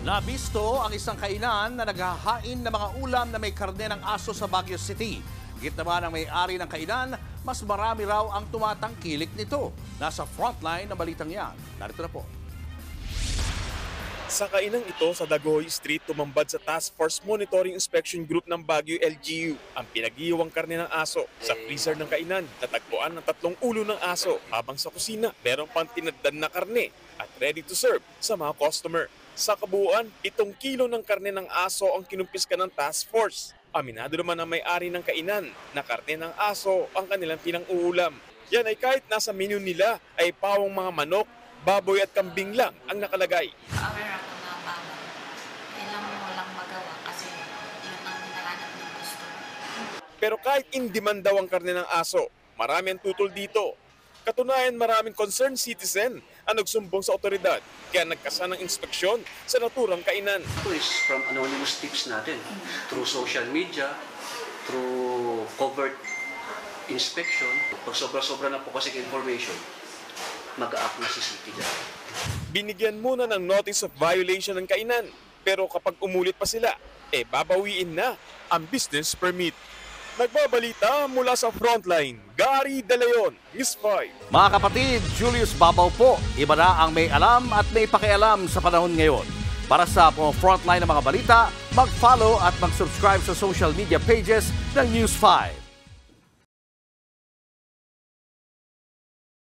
Nabisto ang isang kainan na naghahain ng mga ulam na may karne ng aso sa Baguio City. Git naman ang may-ari ng kainan, mas marami raw ang tumatangkilik nito. Nasa frontline ng balitang yan. Narito na po. Sa kainang ito sa Dagohoy Street, tumambad sa Task Force Monitoring Inspection Group ng Baguio LGU ang pinag-iiwang karne ng aso. Sa freezer ng kainan, natagpuan ng 3 ulo ng aso, habang sa kusina, meron pang tinaddan na karne at ready to serve sa mga customer. Sa kabuuan, 7 kilo ng karne ng aso ang kinumpiska ng task force. Aminado naman ang may-ari ng kainan na karne ng aso ang kanilang pinang-uulam. Yan ay kahit nasa menu nila ay pawang mga manok, baboy at kambing lang ang nakalagay. Aware ako na bawal. Kailangan mo lang magawa kasi yun ang hinahanap ng gusto. Pero kahit in demand daw ang karne ng aso, marami ang tutol dito. Katunayan, maraming concerned citizen ang nagsumbong sa otoridad kaya nagkasa ng inspeksyon sa naturang kainan. Ito is from anonymous tips natin through social media, through covert inspection. Pag sobra-sobra na po kasi information, mag-a-act na si city. Binigyan muna ng notice of violation ng kainan, pero kapag umulit pa sila, babawiin na ang business permit. Nagbabalita mula sa Frontline, Gary De Leon, News 5. Mga kapatid, Julius Babaw po. Iba na ang may alam at may pakialam sa panahon ngayon. Para sa frontline ng mga balita, mag-follow at mag-subscribe sa social media pages ng News 5.